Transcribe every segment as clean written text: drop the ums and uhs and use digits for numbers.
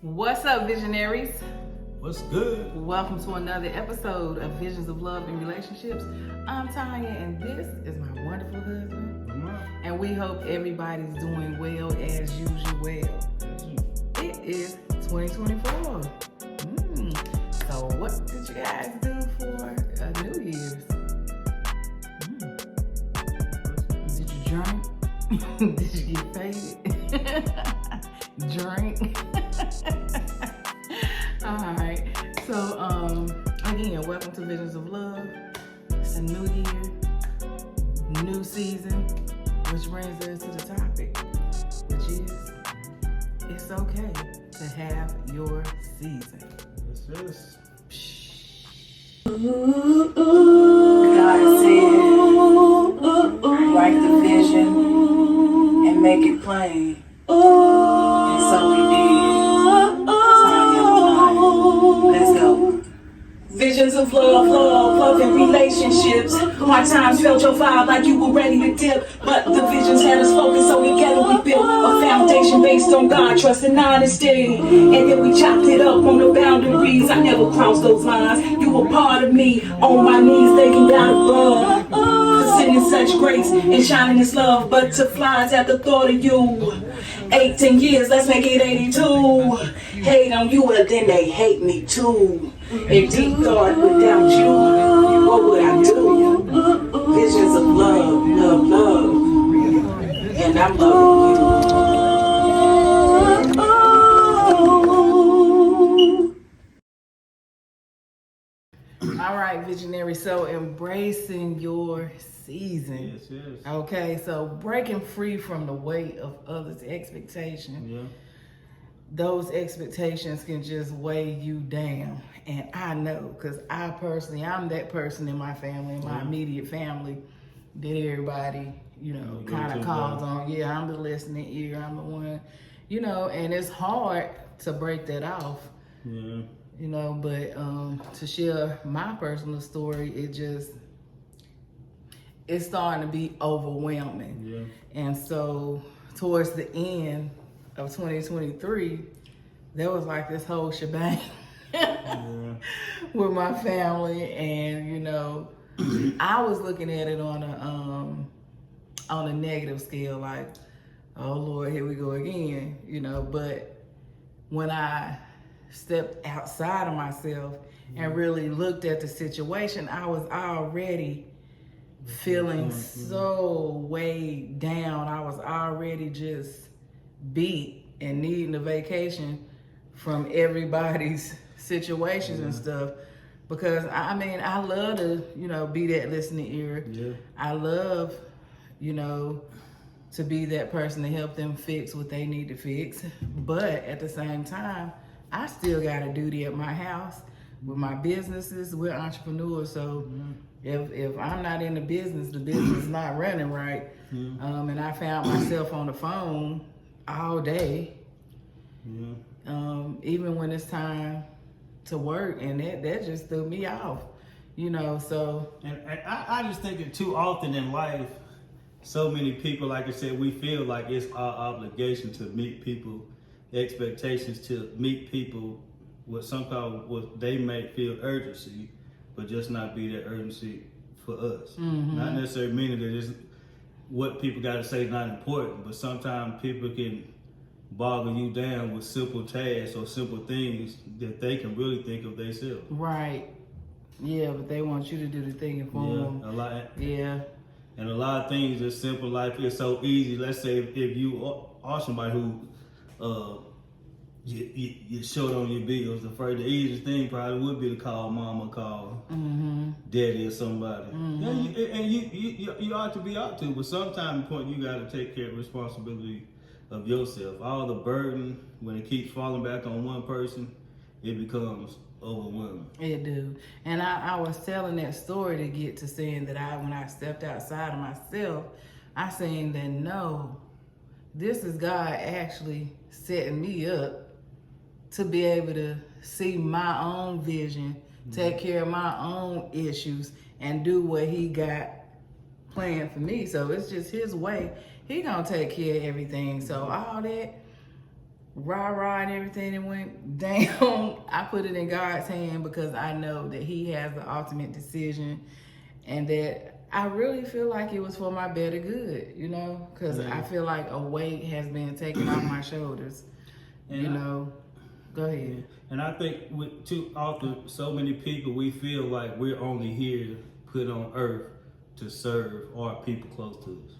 What's up, Visionaries? What's good? Welcome to another episode of Visions of Love and Relationships. I'm Tonya, and this is my wonderful husband. And we hope everybody's doing well as usual. It is 2024. So what did you guys do for New Year's? Did you drink? Did you get faded? Drink? Alright, so again, welcome to Visions of Love. It's a new year, new season, which brings us to the topic, which is it's okay to have your season. Yes. God said, write the vision and make it plain. And so we did. Tonya and Lamont. Let's go. Visions of love, love and relationships. Hard times felt your vibe like you were ready to dip, but the visions had us focused, so together we built a foundation based on God, trust and honesty. And then we chopped it up on the boundaries. I never crossed those lines. You were part of me, on my knees, thanking God above for sending such grace and shining His love. But to flies at the thought of you. 18 years, let's make it 82. Hate on you, well then they hate me too. And deep thought, without you, what would I do? Visions of love, love, and I'm loving you. All right, Visionary. So embracing your season. Yes. Okay, so breaking free from the weight of others' expectations. Yeah. Those expectations can just weigh you down. And I know, because I'm that person in my family, in my immediate family, that everybody, kind of calls on. Yeah, I'm the listening ear, I'm the one, and it's hard to break that off. Yeah. But to share my personal story, it's starting to be overwhelming. Yeah. And so towards the end of 2023, there was like this whole shebang with my family, and I was looking at it on a negative scale, like, oh Lord, here we go again, but when I stepped outside of myself and really looked at the situation, I was already feeling so weighed down. I was already just beat and needing a vacation from everybody's situations and stuff, because I love to be that listening ear. I love to be that person to help them fix what they need to fix, but at the same time I still got a duty at my house with my businesses. We're entrepreneurs, so if I'm not in the business is not running right. And I found myself on the phone all day, even when it's time to work, and that just threw me off, so. And I just think that too often in life, so many people, like I said, we feel like it's our obligation to meet people expectations, to meet people with some kind of what they may feel urgency, but just not be that urgency for us. Not necessarily meaning that it's what people got to say is not important, but sometimes people can boggle you down with simple tasks or simple things that they can really think of themselves. Right. Yeah, but they want you to do the thing for them. A lot. Yeah. And a lot of things in simple life is so easy. Let's say if you are somebody who you're short on your bills, the easiest thing probably would be to call mama, call daddy or somebody. And you ought to be out to, but sometime point you got to take care of responsibility of yourself. All the burden, when it keeps falling back on one person, it becomes overwhelming. It do. And I was telling that story to get to saying that when I stepped outside of myself, I seen that no, this is God actually setting me up to be able to see my own vision, take care of my own issues, and do what He got planned for me. So it's just His way. He gonna take care of everything. So all that rah and everything that went down, I put it in God's hand because I know that He has the ultimate decision, and that I really feel like it was for my better good, you know, because I feel like a weight has been taken off my shoulders, And you know. Go ahead. And I think with too often, so many people, we feel like we're only here put on earth to serve our people close to us.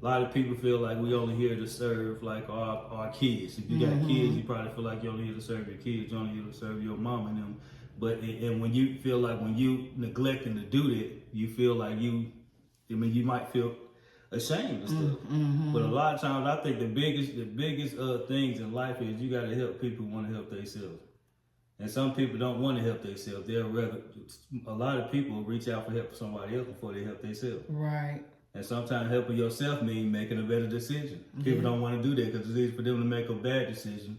A lot of people feel like we only here to serve like our kids. If you got kids, you probably feel like you're only here to serve your kids. You're only here to serve your mom and them. But and when you feel like when you neglecting to do that, you feel like you might feel ashamed and stuff. But a lot of times, I think the biggest things in life is you got to help people who want to help themselves. And some people don't want to help themselves. A lot of people will reach out for help for somebody else before they help themselves. Right. And sometimes helping yourself means making a better decision. People don't want to do that because it's easy for them to make a bad decision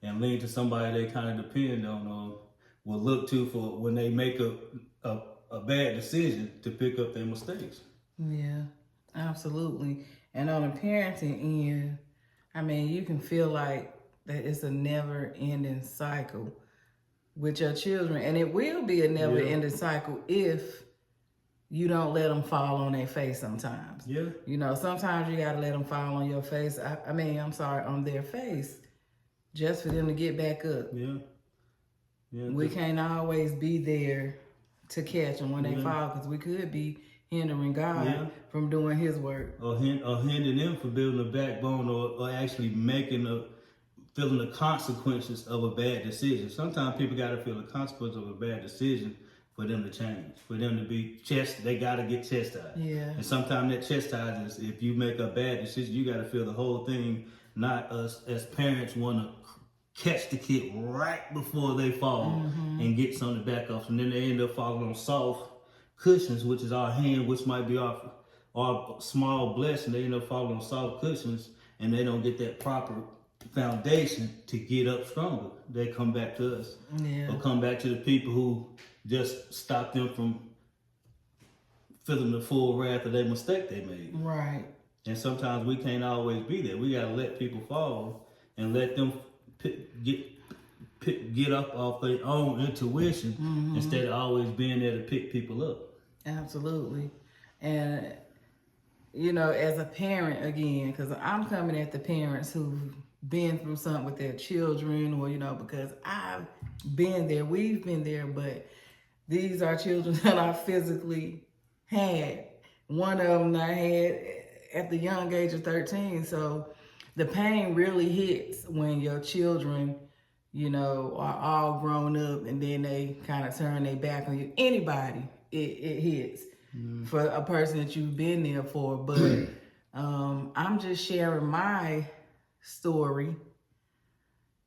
and lean to somebody they kind of depend on or will look to for when they make a bad decision to pick up their mistakes. Yeah, absolutely. And on the parenting end, I mean, you can feel like that it's a never-ending cycle with your children, and it will be a never-ending cycle if you don't let them fall on their face sometimes. Yeah. You know, sometimes you got to let them fall on your face. On their face, just for them to get back up. Yeah. Yeah. We can't always be there to catch them when they fall, because we could be hindering God from doing His work. Or hindering them from building a backbone or actually feeling the consequences of a bad decision. Sometimes people got to feel the consequence of a bad decision for them to change, for them to be they got to get chastised. Yeah. And sometimes that chastisement, if you make a bad decision, you got to feel the whole thing. Not us as parents want to catch the kid right before they fall and get something back off. And then they end up falling on soft cushions, which is our hand, which might be our small blessing. They end up falling on soft cushions and they don't get that proper foundation to get up stronger. They come back to us. Yeah. Or come back to the people who just stop them from feeling the full wrath of their mistake they made. Right. And sometimes we can't always be there. We gotta let people fall and let them get up off their own intuition instead of always being there to pick people up. Absolutely. And, you know, as a parent, again, because I'm coming at the parents who've been through something with their children, or, you know, because I've been there, we've been there, but these are children that I physically had. One of them I had at the young age of 13. So the pain really hits when your children, you know, are all grown up and then they kind of turn their back on you. Anybody, it hits for a person that you've been there for. But I'm just sharing my story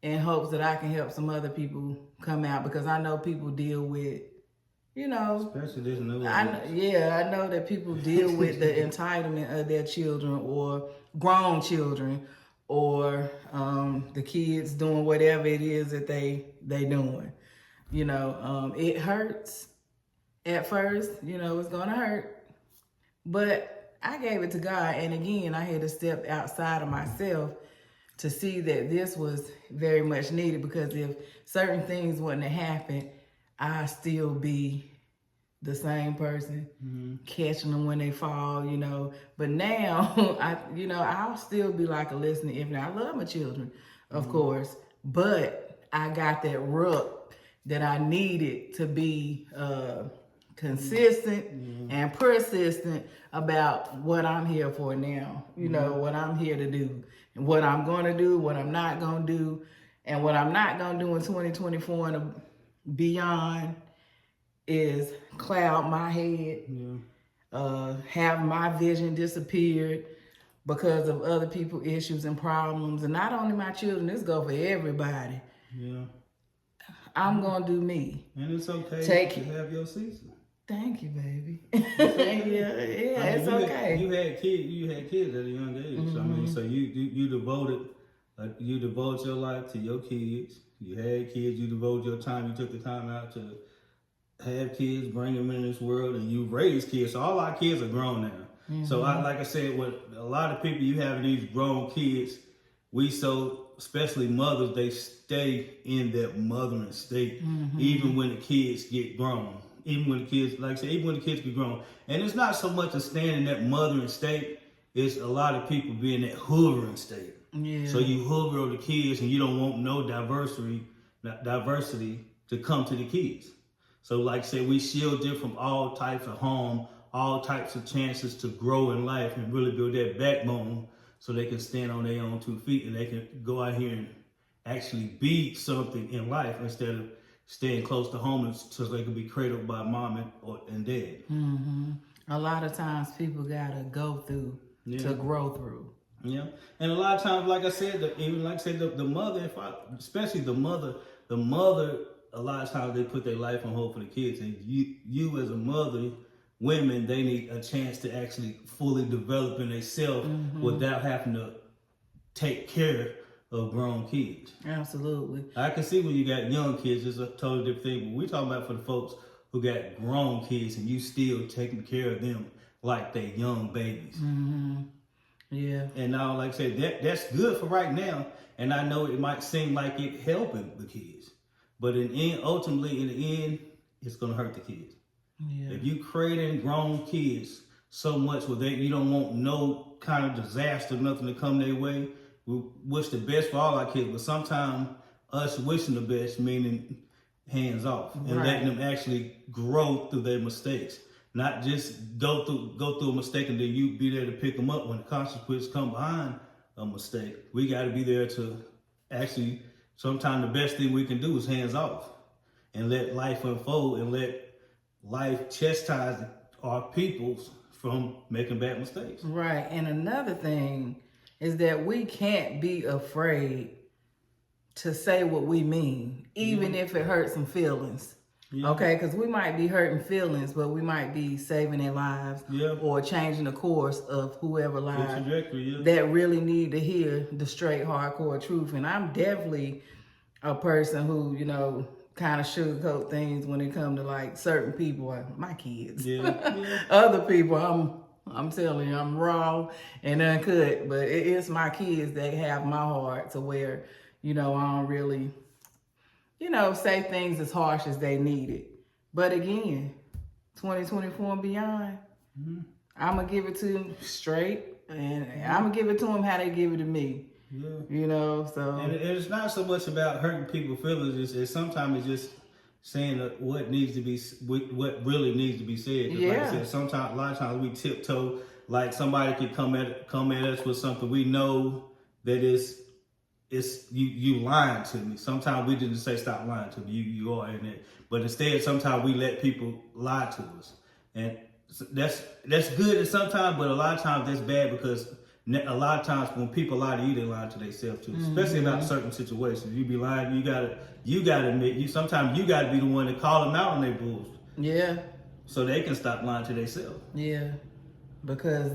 in hopes that I can help some other people come out, because I know people deal with, you know, especially this new I know that people deal with the entitlement of their children or grown children, or the kids doing whatever it is that they doing. You know, it hurts at first, you know, it's gonna hurt, but I gave it to God. And again, I had to step outside of myself to see that this was very much needed, because if certain things wouldn't have happened, I'd still be the same person, catching them when they fall, you know. But now, I'll still be like a listening ear. I love my children, of course, but I got that root that I needed to be consistent and persistent about what I'm here for now. You know, what I'm here to do, and what I'm going to do, what I'm not going to do, and what I'm not going to do in 2024 and beyond is cloud my head, have my vision disappeared because of other people's issues and problems. And not only my children, this go for everybody. Yeah. I'm going to do me. And it's okay to have your season. Thank you, baby. It's okay. You had kids at a young age. I mean, so you devoted your life to your kids. You had kids, you devoted your time, you took the time out to have kids, bring them in this world, and you raised kids. So all our kids are grown now. So like I said, with a lot of people, you have these grown kids, we so especially mothers, they stay in that mothering state, even when the kids get grown. Even when the kids, like I said, even when the kids get grown. And it's not so much of staying in that mothering state, it's a lot of people being in that hoovering state. Yeah. So you hoover over the kids and you don't want no diversity to come to the kids. So like I said, we shield them from all types of harm, all types of chances to grow in life and really build that backbone so they can stand on their own 2 feet and they can go out here and actually be something in life instead of staying close to home so they can be cradled by mom and dad. A lot of times people gotta go through to grow through. Yeah, and a lot of times, like I said, the mother, especially the mother, a lot of times they put their life on hold for the kids, and you as a mother, women, they need a chance to actually fully develop in themselves without having to take care of grown kids. Absolutely. I can see when you got young kids, it's a totally different thing. But we're talking about for the folks who got grown kids and you still taking care of them like they young babies. Yeah. And now, like I said, that's good for right now. And I know it might seem like it helping the kids, but ultimately in the end, it's gonna hurt the kids. Yeah. If you creating grown kids so much where you don't want no kind of disaster, nothing to come their way. We wish the best for all our kids, but sometimes us wishing the best, meaning hands off and letting them actually grow through their mistakes. Not just go through a mistake and then you be there to pick them up when the consequences come behind a mistake. We got to be there to actually, sometimes the best thing we can do is hands off and let life unfold and let life chastise our peoples from making bad mistakes. Right. And another thing is that we can't be afraid to say what we mean, even if it hurts some feelings. Yeah. Okay, because we might be hurting feelings, but we might be saving their lives or changing the course of whoever lives that really need to hear the straight, hardcore truth. And I'm definitely a person who, kind of sugarcoat things when it comes to like certain people, my kids. Other people, I'm telling you, I'm raw and uncut, but it's my kids that have my heart to where, I don't really, say things as harsh as they need it. But again, 2024 and beyond, I'm going to give it to them straight and I'm going to give it to them how they give it to me. Yeah. So. And it's not so much about hurting people's feelings. It's sometimes it's just saying what really needs to be said. Like I said, a lot of times we tiptoe. Like somebody could come at us with something we know that it's you lying to me. Sometimes we didn't say stop lying to me. You are in it, but instead sometimes we let people lie to us, and that's good. And sometimes, but a lot of times that's bad because a lot of times when people lie to you, they lie to themselves too, especially about certain situations. You be lying. You gotta admit. Sometimes you gotta be the one to call them out on their bullshit. Yeah. So they can stop lying to themselves. Yeah. Because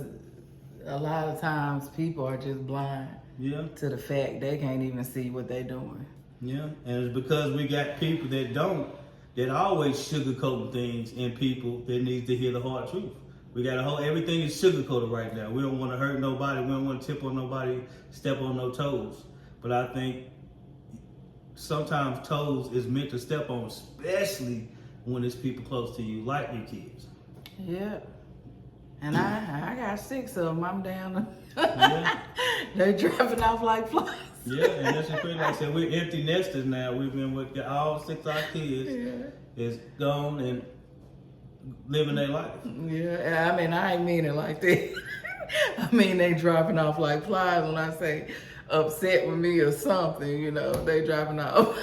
a lot of times people are just blind to the fact they can't even see what they're doing. Yeah, and it's because we got people that always sugarcoating things and people that need to hear the hard truth. We got everything is sugarcoated right now. We don't want to hurt nobody. We don't want to tip on nobody, step on no toes. But I think sometimes toes is meant to step on, especially when it's people close to you, like your kids. Yeah. And I got 6 of them. I'm down. They're dropping off like flies. Yeah, and that's pretty. Like I said, we're empty nesters now. We've been with all 6 of our kids. Is gone and living their life. Yeah, I mean, I ain't mean it like that. I mean, they dropping off like flies when I say upset with me or something, they dropping off.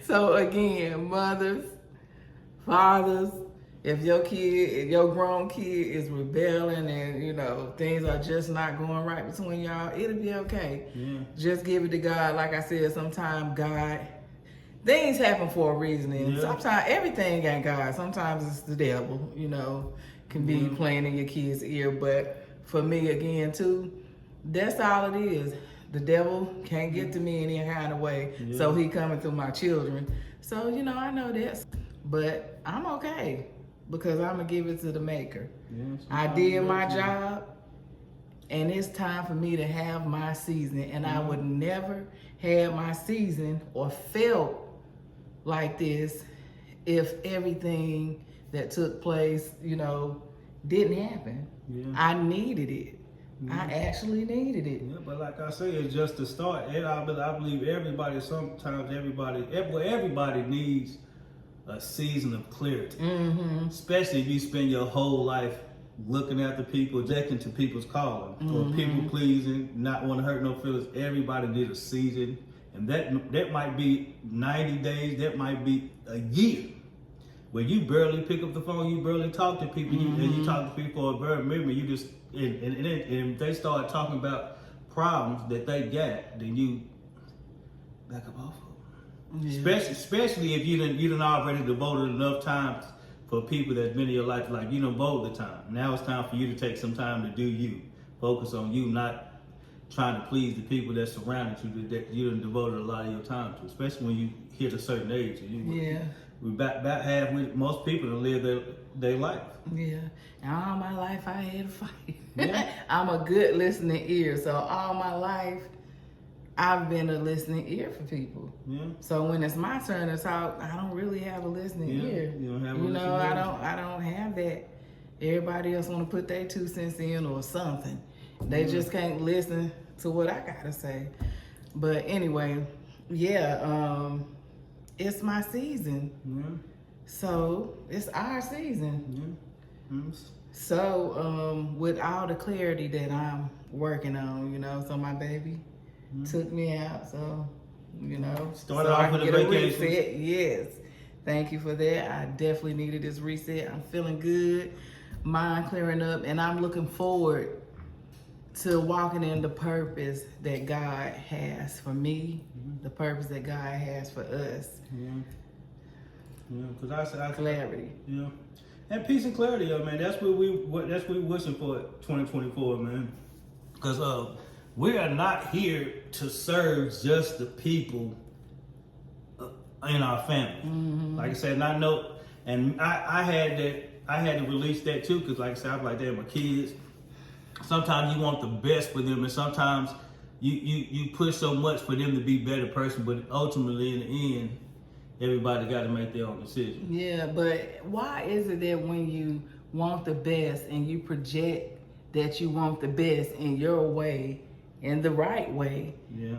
So again, mothers, fathers, if your grown kid is rebelling and, things are just not going right between y'all, it'll be okay. Yeah. Just give it to God. Like I said, sometimes God, things happen for a reason. And sometimes everything ain't God. Sometimes it's the devil, can be playing in your kid's ear. But for me, again, too, that's all it is. The devil can't get to me any kind of way. So he coming through my children. So, I know this. But I'm okay. Because I'm going to give it to the maker. I did my job. and it's time for me to have my season. And I would never have my season or felt like this if everything that took place, you know, didn't happen. Yeah. I needed it. I actually needed it. Yeah, but like I say, it's just the start. And I believe everybody needs a season of clarity. Especially if you spend your whole life looking after people, objecting to people's calling, or people pleasing, not want to hurt no feelings. Everybody needs a season, and that might be 90 days, that might be a year, where you barely pick up the phone, you barely talk to people, and you talk to people for a very minute, you just and if they start talking about problems that they got, then you back up off of them. Yeah. Especially if you done already devoted enough time for people that's been in your life, like you done devoted the time. Now it's time for you to take some time to do you. Focus on you, not trying to please the people that surrounded you, that you done devoted a lot of your time to, especially when you hit a certain age. We about half, most people to live their life. Yeah, and all my life I had to fight. Yeah. I'm a good listening ear, so all my life I've been a listening ear for people. Yeah. So when it's my turn to talk, I don't really have a listening ear. You don't have a listening ear. I ear. don't have that. Everybody else want to put their 2 cents in or something. They just can't listen to what I gotta say. But anyway, it's my season. So it's our season. So with all the clarity that I'm working on, you know, so my baby took me out, so you know, started off with a vacation. Reset. Yes, thank you for that. I definitely needed this reset. I'm feeling good, mind clearing up, and I'm looking forward to walking in the purpose that God has for me, the purpose that God has for us. Because I clarity. Yeah, and peace and clarity, man. That's what we wishing for 2024, man. Because we are not here to serve just the people in our family. Like I said, and I had to release that too, because like I said, I'm like, they're my kids. Sometimes you want the best for them, and sometimes you push so much for them to be a better person, but ultimately in the end, everybody got to make their own decision. Yeah, but why is it that when you want the best and you project that you want the best in your way, in the right way,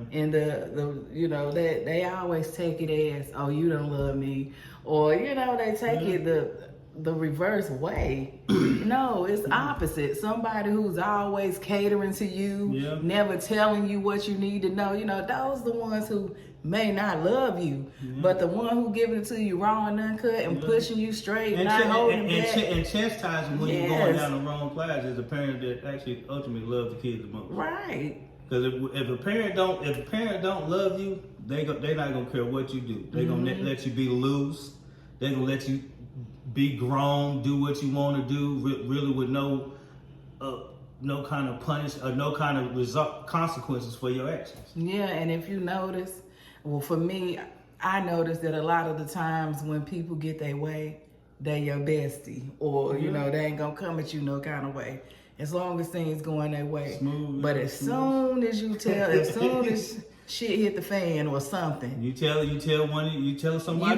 in the you know, that they always take it as, oh, you don't love me, or you know, they take it the reverse way. No, it's opposite. Somebody who's always catering to you, never telling you what you need to know. You know, those are the ones who may not love you, but the one who giving it to you raw and uncut and pushing you straight, and not holding back. And chastising when you're going down the wrong path is a parent that actually ultimately loves the kids the most. Right. Because if a parent don't love you, they're not gonna care what you do. They're gonna let you be loose. They're gonna let you be grown, do what you want to do, really with no kind of punish or no kind of consequences for your actions. Yeah, and if you notice, well, for me, I notice that a lot of the times when people get their way, they your bestie, or you know, they ain't gonna come at you no kind of way, as long as things going their way. Smooth, but as soon as as soon as shit hit the fan or something, you tell somebody, you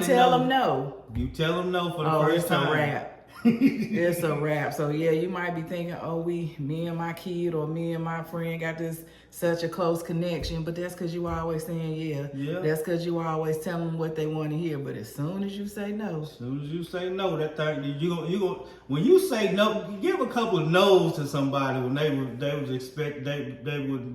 tell them no. You tell them no for the first time. It's a wrap. It's a wrap. So yeah, you might be thinking, oh, me and my kid or me and my friend got this such a close connection, but that's because you always saying yeah. That's because you always telling them what they want to hear. But as soon as you say no, that thing you go when you say no, you give a couple of no's to somebody when they would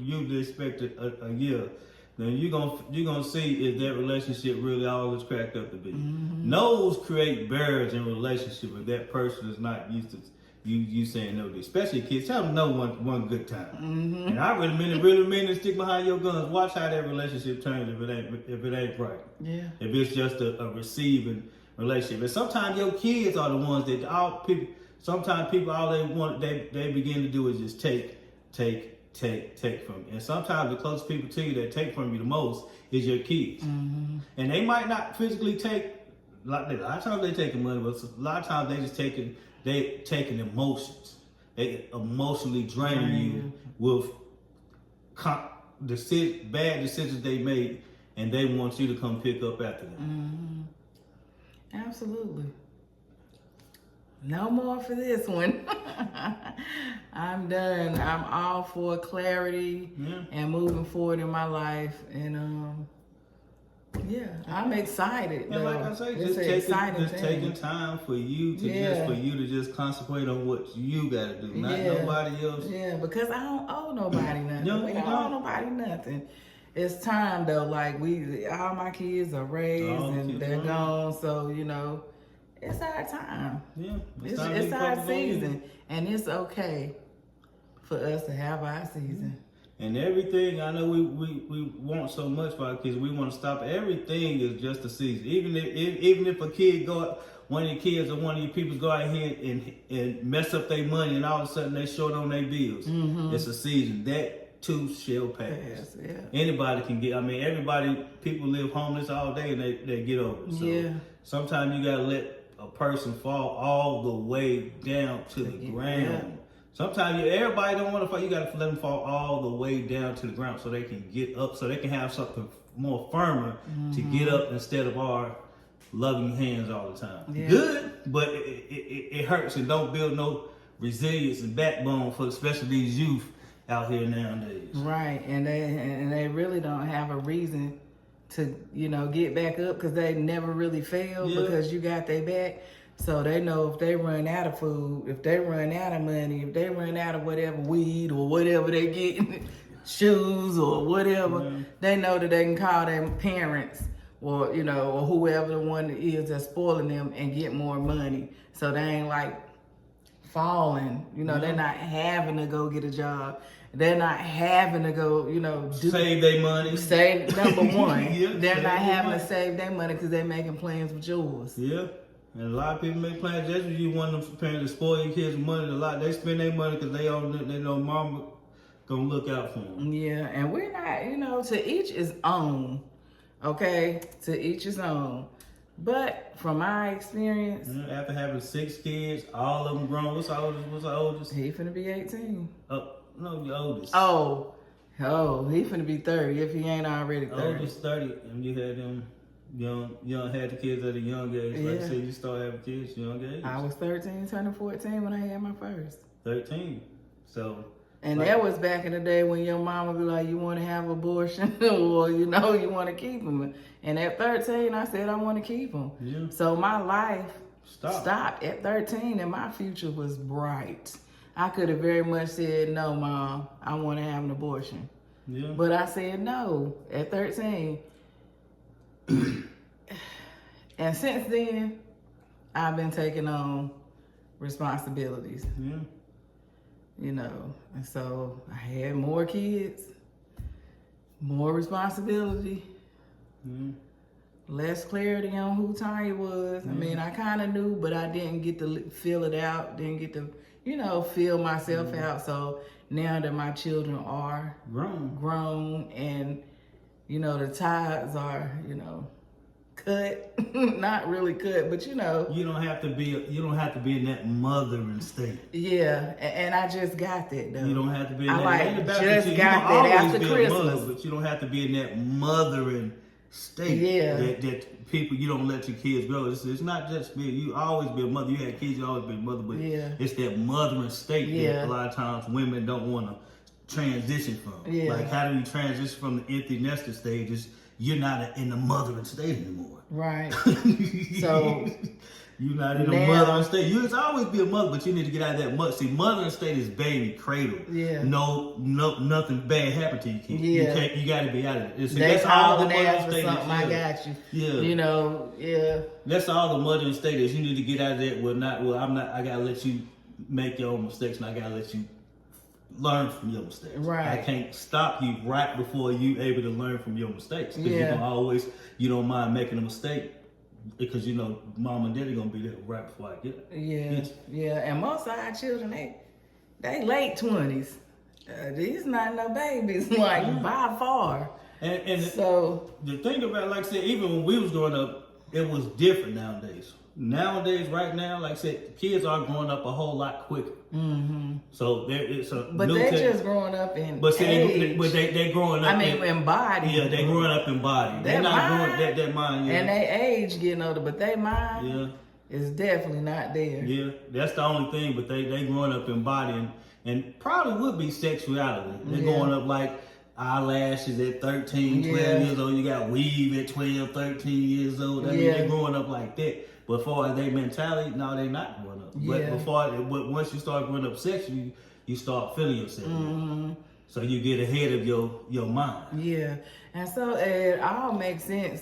usually expect a year. Then you're gonna see if that relationship really all is cracked up to be. No's create barriers in relationship if that person is not used to you saying no to, especially kids. Tell them no one good time. And I really mean to stick behind your guns. Watch how that relationship turns if it ain't right. Yeah. If it's just a receiving relationship. And sometimes your kids are the ones that sometimes people all they begin to do is just take from you. And sometimes the closest people to you that take from you the most is your kids. And they might not physically take, a lot of times they taking money, but a lot of times they taking emotions. They emotionally draining you with bad decisions they made, and they want you to come pick up after them. Absolutely. No more for this one. I'm done. I'm all for clarity and moving forward in my life. And I'm excited. And like I say, just taking time for you to just concentrate on what you gotta do, not nobody else. Yeah, because I don't owe nobody nothing. No, we you don't don't. owe nobody nothing. It's time though. Like all my kids are raised and they're gone. So it's our time. Yeah, it's our season, and it's okay for us to have our season. And everything, I know we want so much for our kids, we want to stop. Everything is just a season. Even if a kid one of your kids or one of your people go out here and mess up their money, and all of a sudden they short on their bills. It's a season. That too shall pass. Yeah. Anybody can get. I mean, people live homeless all day and they get over it. So sometimes you gotta let a person fall all the way down to the ground. Sometimes everybody don't want to fall. You got to let them fall all the way down to the ground so they can get up, so they can have something more firmer to get up instead of our loving hands all the time. Yeah. Good, but it hurts and don't build no resilience and backbone for especially these youth out here nowadays. Right, and they really don't have a reason to get back up because they never really failed because you got their back. So they know if they run out of food, if they run out of money, if they run out of whatever, weed or whatever they get, shoes or whatever, they know that they can call their parents or, or whoever the one is that's spoiling them and get more money. So they ain't like falling, they're not having to go get a job. They're not having to go, save their money. Save, number one. They're not having to save their money because they're making plans with yours. Yeah. And a lot of people make plans just when you want them parents to spoil your kids with money. A lot they spend their money because they know mama gonna look out for them. Yeah, and we're not, to each his own. Okay, to each his own. But from my experience, after having 6 kids, all of them grown. What's the oldest? He finna be 18. No, the oldest. Oh, he finna be 30 if he ain't already 30. Oldest 30, and you had them. Young had the kids at a young age. Like I said, you start having kids young age. I was 13, turning 14 when I had my first. 13. So. And that was back in the day when your mama be like, you want to have abortion or, you want to keep them. And at 13, I said, I want to keep them. Yeah. So my life stopped at 13 and my future was bright. I could have very much said, no, Mom, I want to have an abortion. Yeah. But I said no at 13. And since then, I've been taking on responsibilities. Yeah. And so I had more kids, more responsibility, less clarity on who Tonya was. I mean, I kind of knew, but I didn't get to feel it out, didn't get to, feel myself out. So now that my children are grown and, the ties are, cut, not really cut, but you don't have to be in that mothering state. Yeah, and I just got that though. You don't have to be in that. I just got that after Christmas. Mother, but you don't have to be in that mothering state. Yeah, that people you don't let your kids grow. It's not just me. You always be a mother. You had kids, you always be a mother, but it's that mothering state that a lot of times women don't want to transition from. Yeah. Like how do you transition from the empty nester stages? You're not in the mothering state anymore. Right. So you're not in the mothering state. You'll always be a mother, but you need to get out of that mother. See, mothering state is baby cradle. Yeah. No, nothing bad happened to your kid. Yeah. You got to be out of it. See, that's all the mothering state is. I got you. Yeah. That's all the mothering state is. You need to get out of that. I gotta let you make your own mistakes, and I gotta let you learn from your mistakes. Right. I can't stop you right before you able to learn from your mistakes. Because you don't mind making a mistake because mom and daddy gonna be there right before I get it. Yeah. And most of our children, they late 20s. These not no babies, like by far. And so the thing about, like I said, even when we was growing up, it was different nowadays. nowadays, right now, like I said, kids are growing up a whole lot quicker. Mm-hmm. So it's a But they're just growing up in but see, age. they growing up. in body. Yeah, they growing up in body. They're not growing that mind. Yeah. And they age getting older, but they mind. Yeah. Is definitely not there. Yeah, that's the only thing. But they growing up in body and probably would be sexuality. They're going up like eyelashes at 13, 12 years old. You got weave at 12, 13 years old. I mean, they're growing up like that. But as far as their mentality, no, they're not growing up. But once you start growing up sexually, you start feeling yourself. Mm-hmm. So you get ahead of your mind. Yeah, and so it all makes sense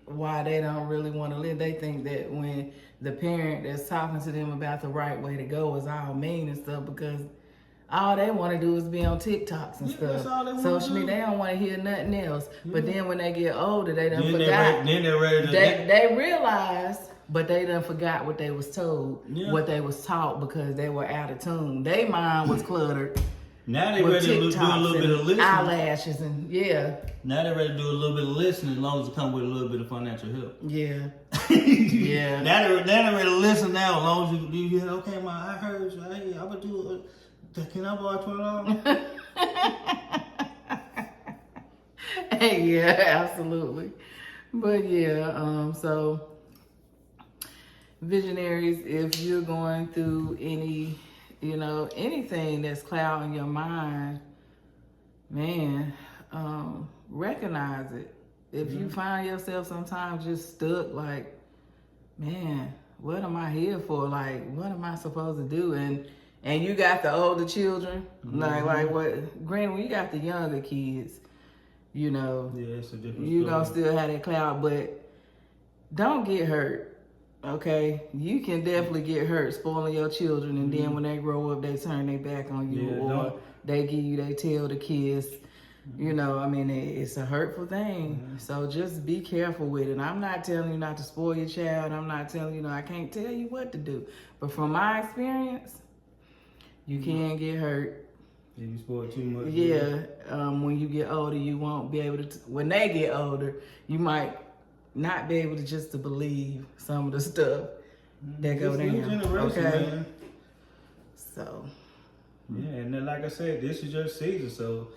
why they don't really want to live. They think that when the parent that's talking to them about the right way to go is all mean and stuff, because all they want to do is be on TikToks and stuff. That's all they want Social media, they don't want to hear nothing else. But then when they get older, they done forgot. Then they're ready to... They realize, but they done forgot what they was told, what they was taught, because they were out of tune. Their mind was cluttered. Now they ready to do a little bit of listening. Eyelashes and Now they ready to do a little bit of listening, as long as it comes with a little bit of financial help. Yeah. Now they ready to listen now, as long as you hear, okay, I heard you. Hey, I'm gonna do it. Can I borrow $20? Hey, yeah, absolutely. But so Visionaries, if you're going through anything that's clouding your mind, man, recognize it. If you find yourself sometimes just stuck, like, man, what am I here for? Like, what am I supposed to do? And you got the older children, like what? Granted, when you got the younger kids, it's a different you story. gonna still have that cloud, but don't get hurt. Okay, you can definitely get hurt spoiling your children, and then when they grow up, they turn their back on you, or they give you their tail to kiss. It's a hurtful thing. So just be careful with it. I'm not telling you not to spoil your child. I'm not telling you, I can't tell you what to do. But from my experience, you can get hurt. If you spoil too much. When you get older, you won't be able to. When they get older, you might not be able to believe some of the stuff that go down. Okay. Man. So. Yeah, and then like I said, this is your season. So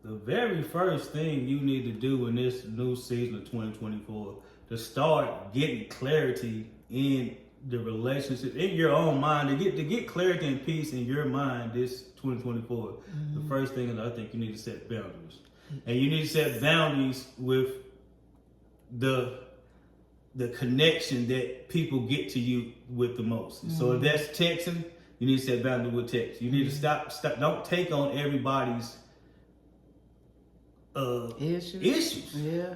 the very first thing you need to do in this new season of 2024 to start getting clarity in the relationship in your own mind, to get clarity and peace in your mind this 2024. The first thing is, I think you need to set boundaries. And you need to set boundaries with the connection that people get to you with the most. So if that's texting, you need to set boundaries with text. You need to stop. Don't take on everybody's issues. Yeah.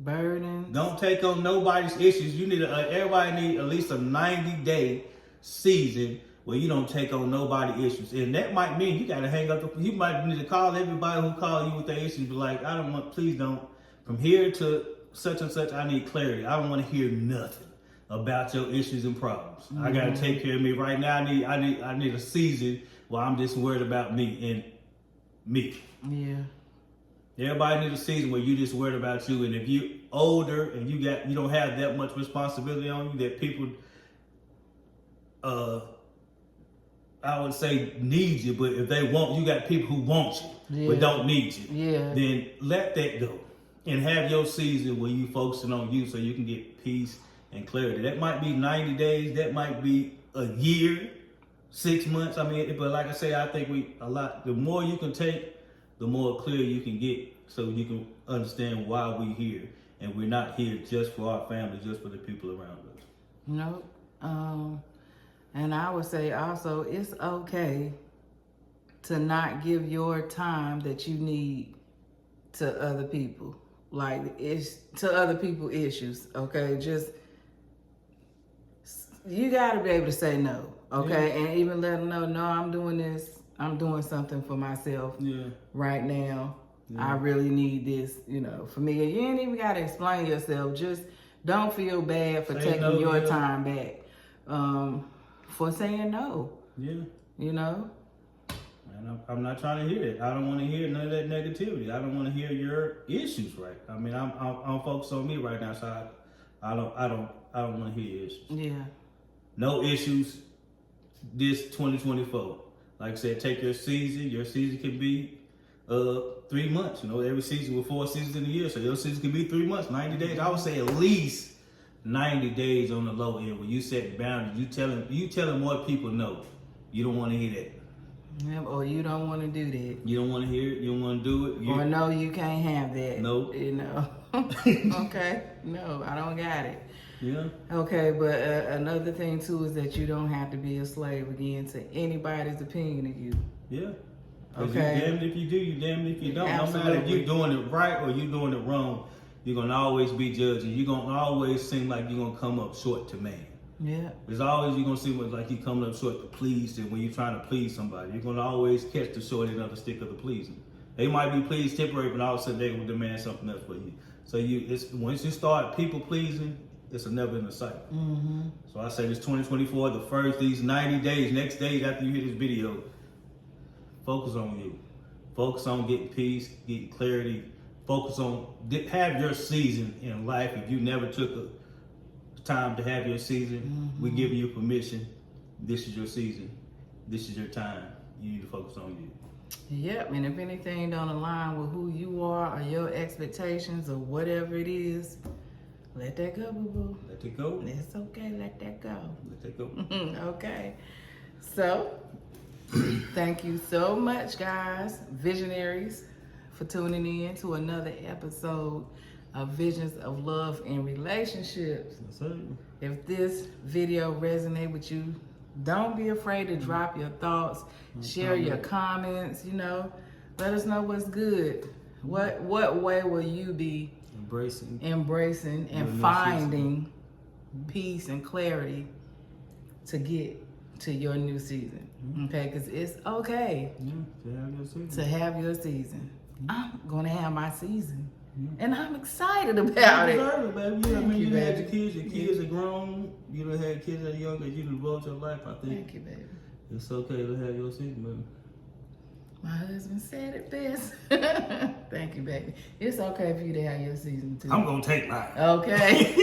Burdens. Don't take on nobody's issues. You need everybody need at least a 90-day season where you don't take on nobody's issues, and that might mean you got to hang up. You might need to call everybody who call you with their issues. Be like, I don't want. Please don't. From here to such and such, I need clarity. I don't want to hear nothing about your issues and problems. I got to take care of me right now. I need a season where I'm just worried about me and me. Yeah. Everybody needs a season where you just worried about you, and if you older and you don't have that much responsibility on you that people, I would say need you, but if they want you, got people who want you but don't need you. Yeah. Then let that go and have your season where you focusing on you so you can get peace and clarity. That might be 90 days. That might be a year, 6 months. But like I say, I think the more you can take, the more clear you can get, so you can understand why we're here. And we're not here just for our family, just for the people around us. Nope. And I would say also, it's okay to not give your time that you need to other people. Like, it's to other people's issues, okay? Just, you gotta be able to say no, okay? And even let them know, no, I'm doing this. I'm doing something for myself right now. I really need this, for me. You ain't even got to explain yourself. Just don't feel bad for taking your time back. For saying no. Yeah. And I'm not trying to hear that. I don't want to hear none of that negativity. I don't want to hear your issues, right? I'm focused on me right now. So I don't want to hear issues. Yeah. No issues this 2024. Like I said, take your season. Your season can be 3 months. You know, every season with 4 seasons in a year. So your season can be 3 months, 90 days. I would say at least 90 days on the low end. When you set boundaries, you telling more people no. You don't want to hear that. Yeah, or you don't want to do that. You don't want to hear it. You don't want to do it. Or no, you can't have that. No. You know. Okay. No, I don't got it. Yeah. Okay, but another thing too is that you don't have to be a slave again to anybody's opinion of you. Yeah. Okay. Okay. You damned if you do, you damned if you don't. Absolutely. No matter if you're doing it right or you're doing it wrong, you're gonna always be judged, and you're gonna always seem like you're gonna come up short to man. Yeah. There's always you're gonna seem like you coming up short to please, and when you're trying to please somebody, you're gonna always catch the short end of the stick of the pleasing. They might be pleased temporary, but all of a sudden they will demand something else for you. So once you start people pleasing, it's a never ending cycle. Mm-hmm. So I say this 2024, the first these 90 days, next days after you hear this video, focus on you. Focus on getting peace, getting clarity. Focus on have your season in life. If you never took a time to have your season, we giving you permission. This is your season. This is your time. You need to focus on you. Yep, and if anything don't align with who you are or your expectations or whatever it is, let that go, boo-boo. Let it go. It's okay, let that go. Let it go. Okay. So, thank you so much, guys, Visionaries, for tuning in to another episode of Visions of Love and Relationships. That's it. If this video resonates with you, don't be afraid to drop your thoughts, share your comments, you know, let us know what's good. What way will you be embracing and finding peace and clarity to get to your new season? Okay, because it's okay to have your season. I'm gonna have my season, and I'm excited about it. You deserve it, baby. Yeah, I mean, you had baby. your kids are grown. You done had kids that are younger. You done devoted your life. I think Thank you, baby. it's okay to have your season, baby. My husband said it best. Thank you, baby. It's okay for you to have your season too. I'm gonna take mine. Okay.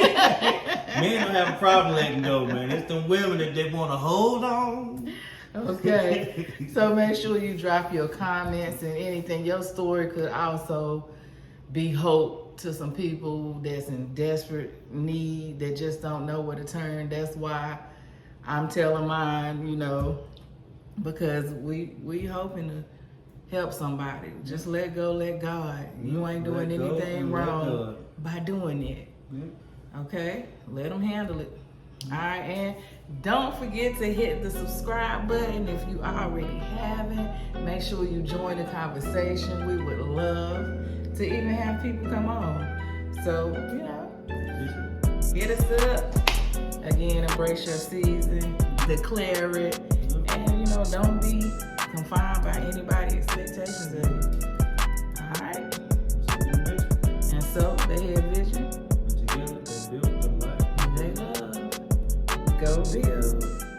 Men don't have a problem letting go, man. It's them women that they want to hold on. Okay. So make sure you drop your comments and anything. Your story could also be hope to some people that's in desperate need that just don't know where to turn. That's why I'm telling mine, you know, because we hoping to help somebody. Just let go, let God. You ain't doing anything wrong by doing it. Okay? Let them handle it. All right, and don't forget to hit the subscribe button if you already haven't. Make sure you join the conversation. We would love to even have people come on. So, you know, hit us up. Again, embrace your season, declare it, and, you know, don't be confined by anybody's expectations of you. All right? And so, they had vision. Together, they build a life. They love. Go build.